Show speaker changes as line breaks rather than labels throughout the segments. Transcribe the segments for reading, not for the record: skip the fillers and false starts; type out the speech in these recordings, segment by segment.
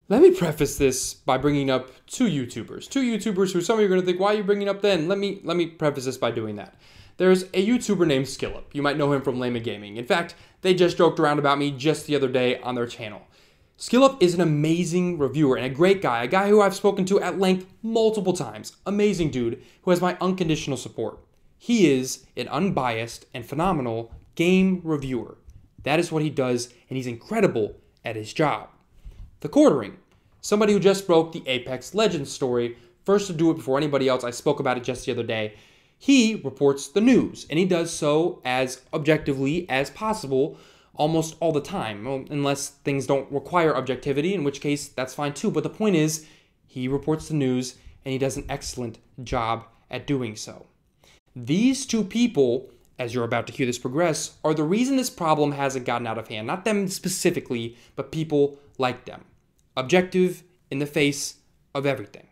Let me preface this by bringing up two YouTubers who some of you are going to think, why are you bringing up then? Let me preface this by doing that. There's a YouTuber named Skillup. You might know him from Layman Gaming. In fact, they just joked around about me just the other day on their channel. Skillup is an amazing reviewer and a great guy, a guy who I've spoken to at length multiple times. Amazing dude who has my unconditional support. He is an unbiased and phenomenal game reviewer. That is what he does, and he's incredible at his job. The Quartering, somebody who just broke the Apex Legends story, first to do it before anybody else. I spoke about it just the other day. He reports the news, and he does so as objectively as possible almost all the time, unless things don't require objectivity, in which case that's fine too. But the point is, he reports the news, and he does an excellent job at doing so. These two people, as you're about to hear this progress, are the reason this problem hasn't gotten out of hand. Not them specifically, but people like them. Objective in the face of everything.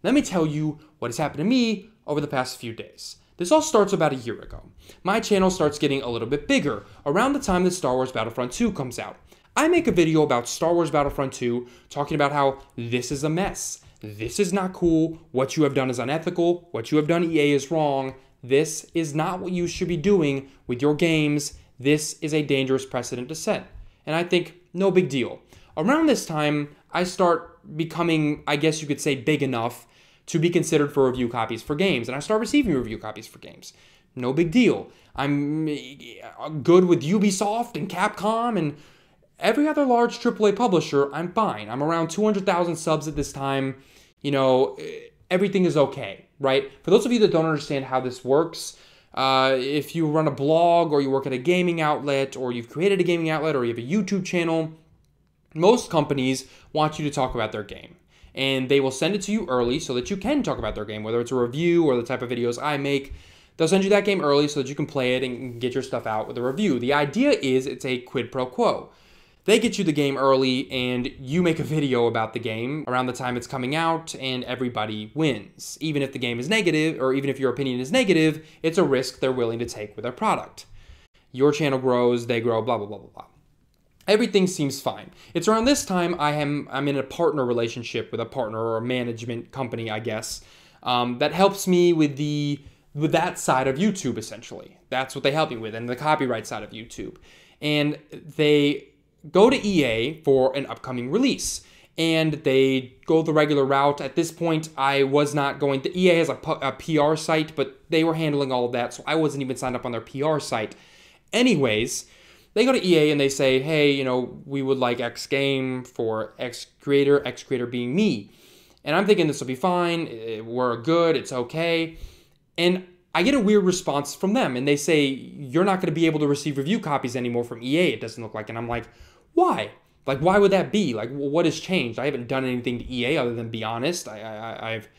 Let me tell you what has happened to me over the past few days. This all starts about a year ago. My channel starts getting a little bit bigger around the time that Star Wars Battlefront 2 comes out. I make a video about Star Wars Battlefront 2 talking about how this is a mess. This is not cool. What you have done is unethical. What you have done, EA, is wrong. This is not what you should be doing with your games. This is a dangerous precedent to set. And I think, no big deal. Around this time, I start becoming, I guess you could say, big enough to be considered for review copies for games. And I start receiving review copies for games. No big deal. I'm good with Ubisoft and Capcom and every other large AAA publisher. I'm fine. I'm around 200,000 subs at this time. You know, everything is okay, right? For those of you that don't understand how this works, if you run a blog or you work at a gaming outlet or you've created a gaming outlet or you have a YouTube channel, most companies want you to talk about their game. And they will send it to you early so that you can talk about their game, whether it's a review or the type of videos I make. They'll send you that game early so that you can play it and get your stuff out with a review. The idea is it's a quid pro quo. They get you the game early and you make a video about the game around the time it's coming out and everybody wins. Even if the game is negative or even if your opinion is negative, it's a risk they're willing to take with their product. Your channel grows, they grow, blah, blah, blah, blah, blah. Everything seems fine. It's around this time I'm in a partner relationship with a partner or a management company, I guess, that helps me with that side of YouTube, essentially. That's what they help me with, and the copyright side of YouTube. And they go to EA for an upcoming release, and they go the regular route. At this point, I was not going to. EA has a PR site, but they were handling all of that, so I wasn't even signed up on their PR site. Anyways, they go to EA and they say, hey, you know, we would like X game for X creator being me. And I'm thinking this will be fine, we're good, it's okay. And I get a weird response from them, and they say, you're not going to be able to receive review copies anymore from EA, it doesn't look like. And I'm like, why? Like, why would that be? Like, what has changed? I haven't done anything to EA other than be honest. I've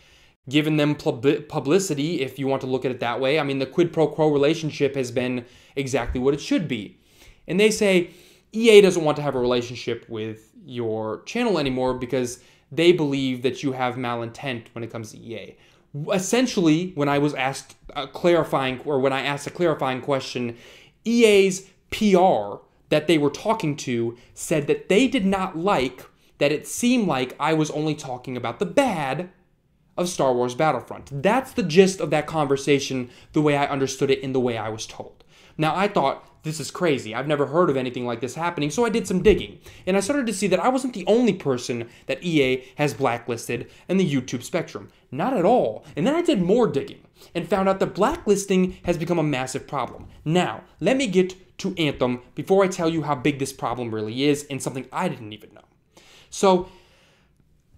given them publicity, if you want to look at it that way. I mean, the quid pro quo relationship has been exactly what it should be. And they say EA doesn't want to have a relationship with your channel anymore because they believe that you have malintent when it comes to EA. Essentially, when I was asked a clarifying question, EA's PR that they were talking to said that they did not like that it seemed like I was only talking about the bad of Star Wars Battlefront. That's the gist of that conversation, the way I understood it and the way I was told. Now, I thought, this is crazy. I've never heard of anything like this happening, so I did some digging. And I started to see that I wasn't the only person that EA has blacklisted in the YouTube spectrum. Not at all. And then I did more digging and found out that blacklisting has become a massive problem. Now, let me get to Anthem before I tell you how big this problem really is and something I didn't even know. So,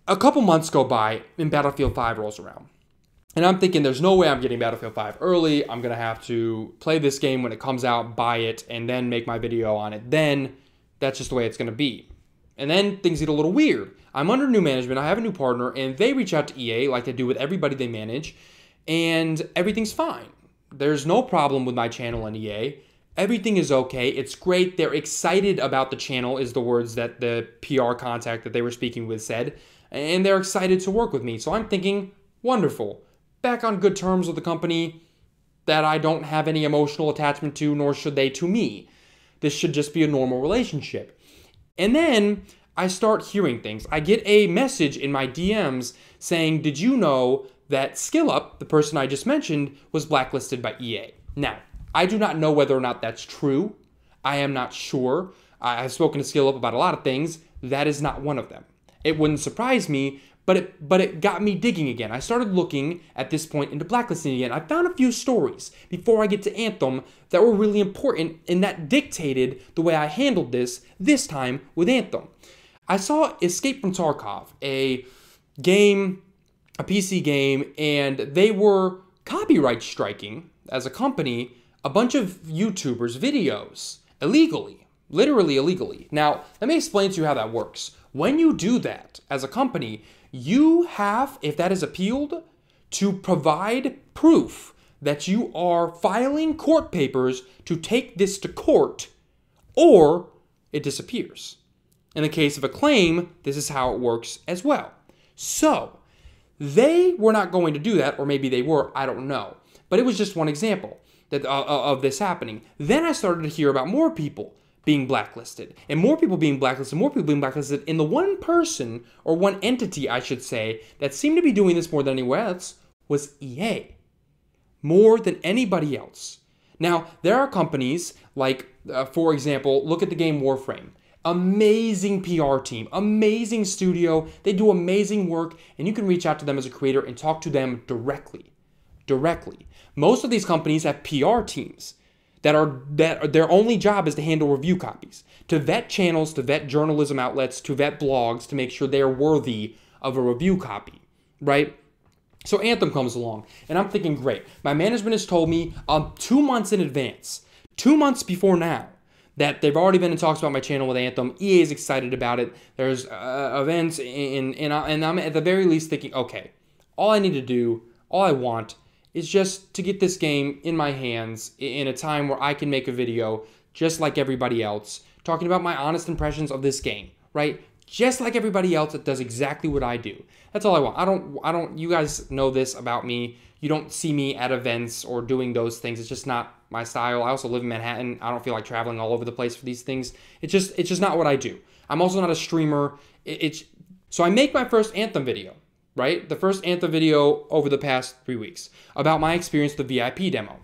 a couple months go by and Battlefield 5 rolls around. And I'm thinking there's no way I'm getting Battlefield 5 early. I'm going to have to play this game when it comes out, buy it, and then make my video on it. Then that's just the way it's going to be. And then things get a little weird. I'm under new management. I have a new partner, and they reach out to EA like they do with everybody they manage, and everything's fine. There's no problem with my channel and EA. Everything is okay. It's great. They're excited about the channel is the words that the PR contact that they were speaking with said. And they're excited to work with me. So I'm thinking, wonderful. Back on good terms with the company that I don't have any emotional attachment to, nor should they to me. This should just be a normal relationship. And then I start hearing things. I get a message in my DMs saying, did you know that SkillUp, the person I just mentioned, was blacklisted by EA? Now, I do not know whether or not that's true. I am not sure. I've spoken to SkillUp about a lot of things. That is not one of them. It wouldn't surprise me, but it got me digging again. I started looking at this point into blacklisting again. I found a few stories before I get to Anthem that were really important and that dictated the way I handled this time with Anthem. I saw Escape from Tarkov, a PC game, and they were copyright striking, as a company, a bunch of YouTubers' videos illegally, literally illegally. Now, let me explain to you how that works. When you do that as a company, you have, if that is appealed, to provide proof that you are filing court papers to take this to court, or it disappears. In the case of a claim, this is how it works as well. So, they were not going to do that, or maybe they were, I don't know. But it was just one example of this happening. Then I started to hear about more people being blacklisted, and more people being blacklisted, more people being blacklisted. And the one person, or one entity, I should say, that seemed to be doing this more than anywhere else was EA. More than anybody else. Now, there are companies like, for example, look at the game Warframe. Amazing PR team, amazing studio, they do amazing work, and you can reach out to them as a creator and talk to them directly. Most of these companies have PR teams that their only job is to handle review copies, to vet channels, to vet journalism outlets, to vet blogs, to make sure they're worthy of a review copy, right? So Anthem comes along, and I'm thinking, great. My management has told me 2 months in advance, 2 months before now, that they've already been in talks about my channel with Anthem. EA is excited about it. There's events, and I'm at the very least thinking, okay, all I need to do, all I want, is just to get this game in my hands in a time where I can make a video just like everybody else, talking about my honest impressions of this game, right? Just like everybody else that does exactly what I do. That's all I want. I don't, you guys know this about me. You don't see me at events or doing those things. It's just not my style. I also live in Manhattan. I don't feel like traveling all over the place for these things. It's just not what I do. I'm also not a streamer. So I make my first Anthem video, right? The first Anthem video over the past 3 weeks about my experience with the VIP demo,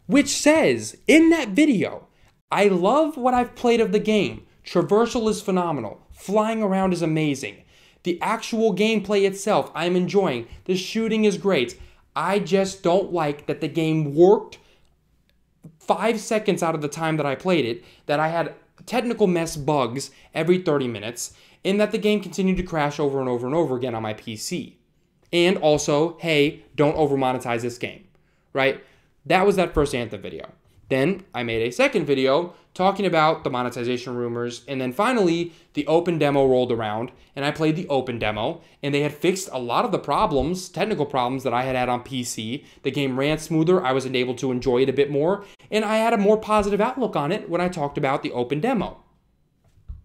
which says in that video, I love what I've played of the game. Traversal is phenomenal. Flying around is amazing. The actual gameplay itself, I'm enjoying. The shooting is great. I just don't like that the game worked 5 seconds out of the time that I played it, that I had technical mess bugs every 30 minutes, and that the game continued to crash over and over and over again on my PC. And also, hey, don't over-monetize this game, right? That was that first Anthem video. Then I made a second video talking about the monetization rumors, and then finally the open demo rolled around, and I played the open demo, and they had fixed a lot of the problems, technical problems that I had on PC. The game ran smoother, I was able to enjoy it a bit more, and I had a more positive outlook on it when I talked about the open demo.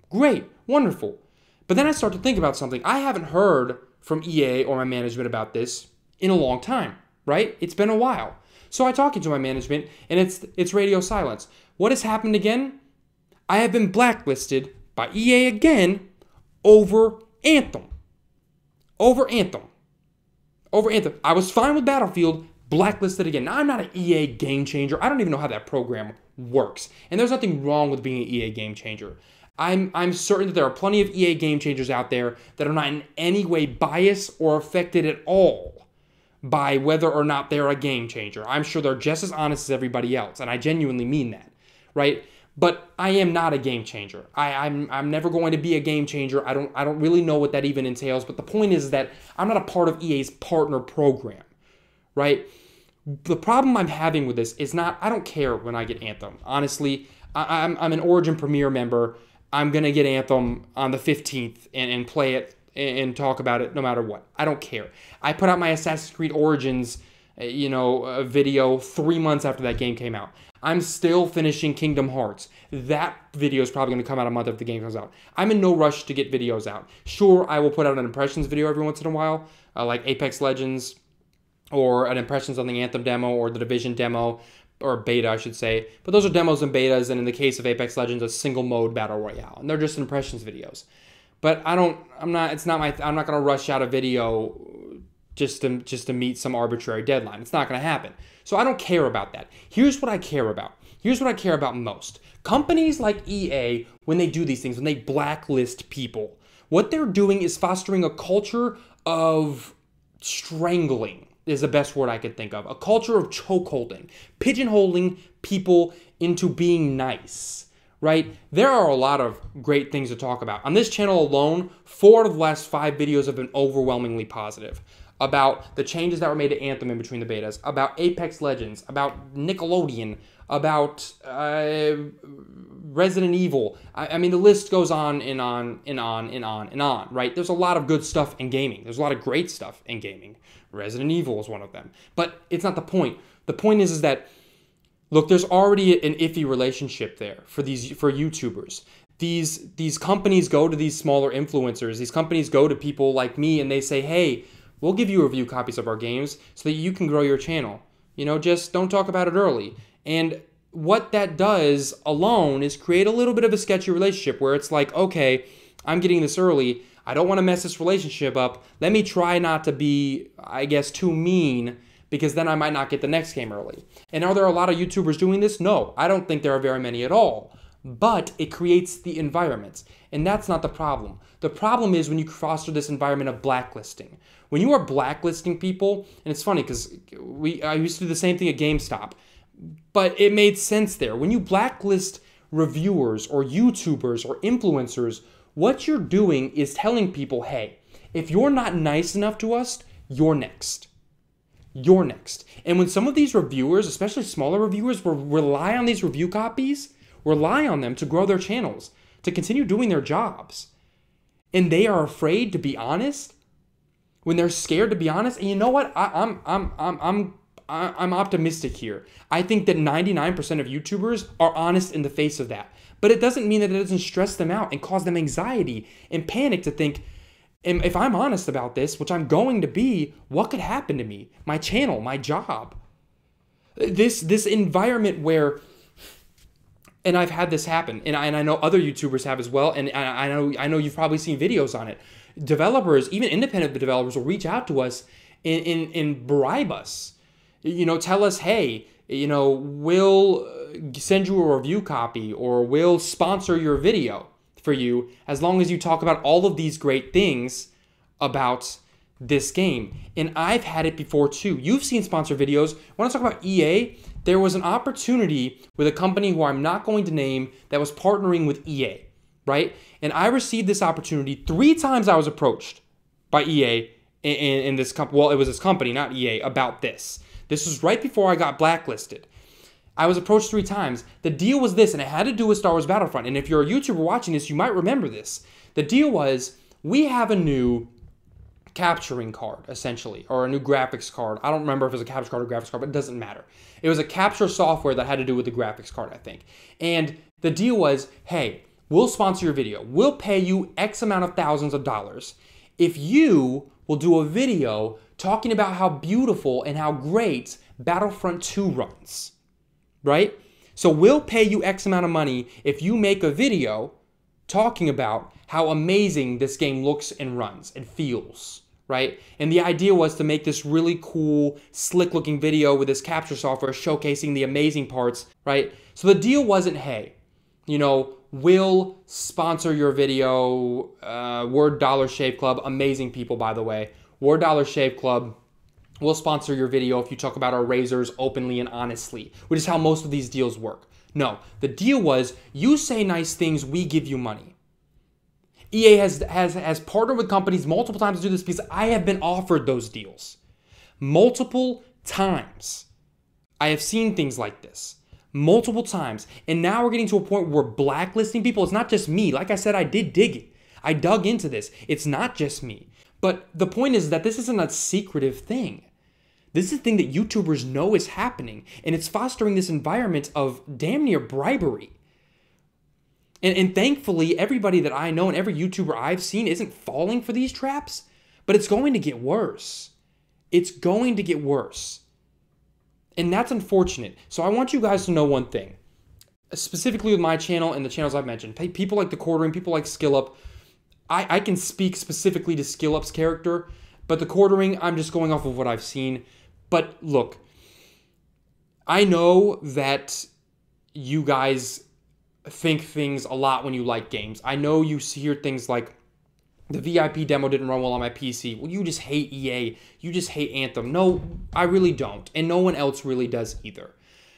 Great, wonderful. But then I start to think about something. I haven't heard from EA or my management about this in a long time, right? It's been a while. So I talk to my management, and it's radio silence. What has happened again? I have been blacklisted by EA again over Anthem. Over Anthem. I was fine with Battlefield, blacklisted again. Now, I'm not an EA game changer. I don't even know how that program works. And there's nothing wrong with being an EA game changer. I'm certain that there are plenty of EA game changers out there that are not in any way biased or affected at all by whether or not they're a game changer. I'm sure they're just as honest as everybody else, and I genuinely mean that, right? But I am not a game changer. I'm never going to be a game changer. I don't really know what that even entails, but the point is that I'm not a part of EA's partner program, right? The problem I'm having with this is not, I don't care when I get Anthem. Honestly, I'm an Origin Premier member. I'm going to get Anthem on the 15th and play it and talk about it no matter what. I don't care. I put out my Assassin's Creed Origins, video 3 months after that game came out. I'm still finishing Kingdom Hearts. That video is probably going to come out a month after the game comes out. I'm in no rush to get videos out. Sure, I will put out an impressions video every once in a while, like Apex Legends, or an impressions on the Anthem demo, or the Division demo, or beta, I should say. But those are demos and betas, and in the case of Apex Legends, a single mode battle royale. And they're just impressions videos. But I'm not going to rush out a video just to meet some arbitrary deadline. It's not going to happen. So I don't care about that. Here's what I care about. Here's what I care about most. Companies like EA, when they do these things, when they blacklist people, what they're doing is fostering a culture of strangling, is the best word I could think of. A culture of chokeholding, pigeonholing people into being nice, right? There are a lot of great things to talk about. On this channel alone, 4 of the last 5 videos have been overwhelmingly positive about the changes that were made to Anthem in between the betas, about Apex Legends, about Nickelodeon, about Resident Evil. I mean, the list goes on and on and on and on and on, right? There's a lot of good stuff in gaming. There's a lot of great stuff in gaming. Resident Evil is one of them. But it's not the point. The point is that, look, there's already an iffy relationship there for YouTubers. These companies go to these smaller influencers. These companies go to people like me and they say, hey, we'll give you review copies of our games so that you can grow your channel. You know, just don't talk about it early. And what that does alone is create a little bit of a sketchy relationship where it's like, okay, I'm getting this early. I don't want to mess this relationship up. Let me try not to be, I guess, too mean, because then I might not get the next game early. And are there a lot of YouTubers doing this? No, I don't think there are very many at all. But it creates the environment. And that's not the problem. The problem is when you foster this environment of blacklisting. When you are blacklisting people, and it's funny because I used to do the same thing at GameStop, but it made sense there. When you blacklist reviewers or YouTubers or influencers, what you're doing is telling people, hey, if you're not nice enough to us, you're next. You're next. And when some of these reviewers, especially smaller reviewers, will rely on these review copies, rely on them to grow their channels, to continue doing their jobs, and they are afraid to be honest, when they're scared to be honest, and you know what? I'm optimistic here. I think that 99% of YouTubers are honest in the face of that. But it doesn't mean that it doesn't stress them out and cause them anxiety and panic to think, if I'm honest about this, which I'm going to be, what could happen to me? My channel, my job. This environment where, and I've had this happen, and I know other YouTubers have as well, and I know you've probably seen videos on it. Developers, even independent developers, will reach out to us and bribe us. You know, tell us, hey, you know, we'll send you a review copy or we'll sponsor your video for you as long as you talk about all of these great things about this game. And I've had it before too. You've seen sponsor videos. When I talk about EA, there was an opportunity with a company who I'm not going to name that was partnering with EA, right? And I received this opportunity 3 times. I was approached by EA in this company. Well, it was this company, not EA, about this. This was right before I got blacklisted. I was approached 3 times. The deal was this, and it had to do with Star Wars Battlefront. And if you're a YouTuber watching this, you might remember this. The deal was, we have a new capturing card, essentially, or a new graphics card. I don't remember if it was a capture card or graphics card, but it doesn't matter. It was a capture software that had to do with the graphics card, I think. And the deal was, hey, we'll sponsor your video. We'll pay you X amount of thousands of dollars if you will do a video talking about how beautiful and how great Battlefront 2 runs, right? So we'll pay you X amount of money if you make a video talking about how amazing this game looks and runs and feels, right? And the idea was to make this really cool, slick-looking video with this capture software showcasing the amazing parts, right? So the deal wasn't, hey, you know, we'll sponsor your video, Word Dollar Shave Club, amazing people, by the way. Word Dollar Shave Club will sponsor your video if you talk about our razors openly and honestly, which is how most of these deals work. No, the deal was, you say nice things, we give you money. EA has partnered with companies multiple times to do this because I have been offered those deals. Multiple times. I have seen things like this. Multiple times. And now we're getting to a point where we're blacklisting people. It's not just me. Like I said, I did dig it. I dug into this. It's not just me. But the point is that this isn't a secretive thing. This is a thing that YouTubers know is happening. And it's fostering this environment of damn near bribery. And thankfully, everybody that I know and every YouTuber I've seen isn't falling for these traps. But it's going to get worse. It's going to get worse. And that's unfortunate. So I want you guys to know one thing. Specifically with my channel and the channels I've mentioned. People like The Quartering, people like SkillUp. I can speak specifically to Skill Up's character, but the quartering, I'm just going off of what I've seen. But look, I know that you guys think things a lot when you like games. I know you hear things like, the VIP demo didn't run well on my PC. Well, you just hate EA. You just hate Anthem. No, I really don't. And no one else really does either.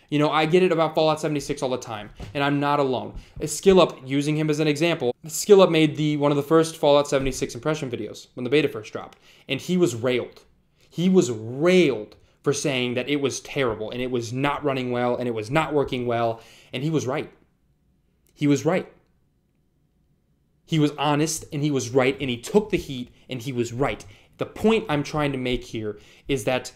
You know, I get it about Fallout 76 all the time, and I'm not alone. SkillUp, using him as an example, SkillUp made one of the first Fallout 76 impression videos when the beta first dropped, and he was railed. He was railed for saying that it was terrible, and it was not running well, and it was not working well, and he was right. He was right. He was honest, and he was right, and he took the heat, and he was right. The point I'm trying to make here is that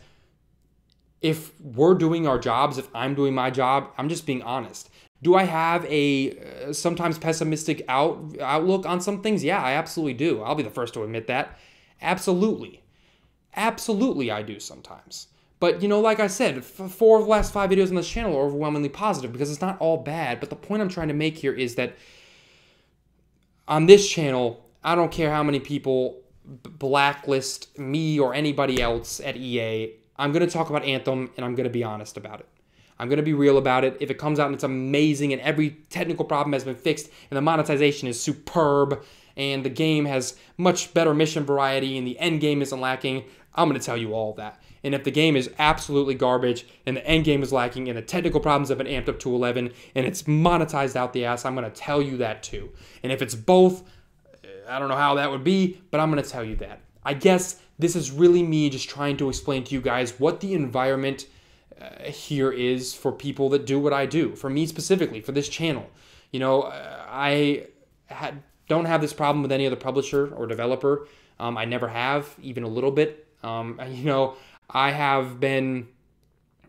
if we're doing our jobs, if I'm doing my job, I'm just being honest. Do I have a sometimes pessimistic outlook on some things? Yeah, I absolutely do. I'll be the first to admit that. Absolutely. Absolutely I do sometimes. But, you know, like I said, 4 of the last 5 videos on this channel are overwhelmingly positive because it's not all bad. But the point I'm trying to make here is that on this channel, I don't care how many people blacklist me or anybody else at EA. I'm going to talk about Anthem, and I'm going to be honest about it. I'm going to be real about it. If it comes out and it's amazing and every technical problem has been fixed and the monetization is superb and the game has much better mission variety and the end game isn't lacking, I'm going to tell you all that. And if the game is absolutely garbage and the end game is lacking and the technical problems have been amped up to 11 and it's monetized out the ass, I'm going to tell you that too. And if it's both, I don't know how that would be, but I'm going to tell you that. I guess this is really me just trying to explain to you guys what the environment here is for people that do what I do. For me specifically, for this channel. You know, I don't have this problem with any other publisher or developer. I never have, even a little bit. You know, I have been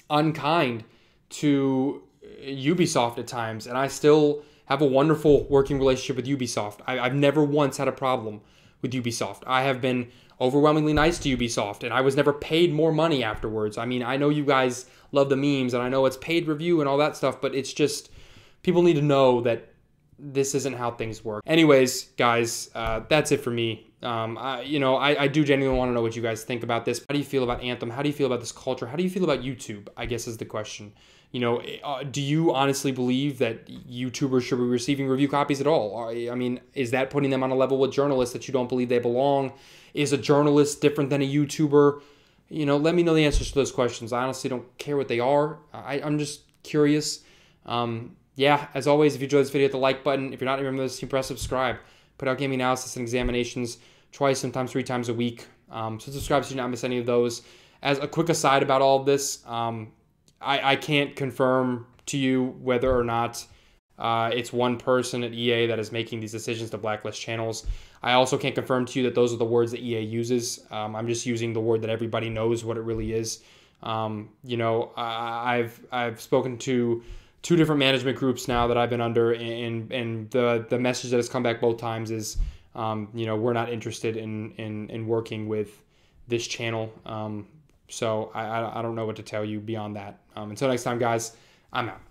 unkind to Ubisoft at times, and I still have a wonderful working relationship with Ubisoft. I've never once had a problem with Ubisoft. I have been overwhelmingly nice to Ubisoft, and I was never paid more money afterwards. I mean, I know you guys love the memes, and I know it's paid review and all that stuff, but it's just, people need to know that this isn't how things work. Anyways, guys, that's it for me. I do genuinely want to know what you guys think about this. How do you feel about Anthem? How do you feel about this culture? How do you feel about YouTube, I guess is the question. You know, do you honestly believe that YouTubers should be receiving review copies at all? I mean, is that putting them on a level with journalists that you don't believe they belong? Is a journalist different than a YouTuber? You know, let me know the answers to those questions. I honestly don't care what they are. I'm just curious. Yeah, as always, if you enjoyed this video, hit the like button. If you're not a member of this team, press subscribe. Put out gaming analysis and examinations twice, sometimes 3 times a week. So subscribe so you don't miss any of those. As a quick aside about all of this, I can't confirm to you whether or not it's one person at EA that is making these decisions to blacklist channels. I also can't confirm to you that those are the words that EA uses. I'm just using the word that everybody knows what it really is. You know, I've spoken to 2 different management groups now that I've been under, and the message that has come back both times is, you know, we're not interested in working with this channel. So I don't know what to tell you beyond that. Until next time, guys, I'm out.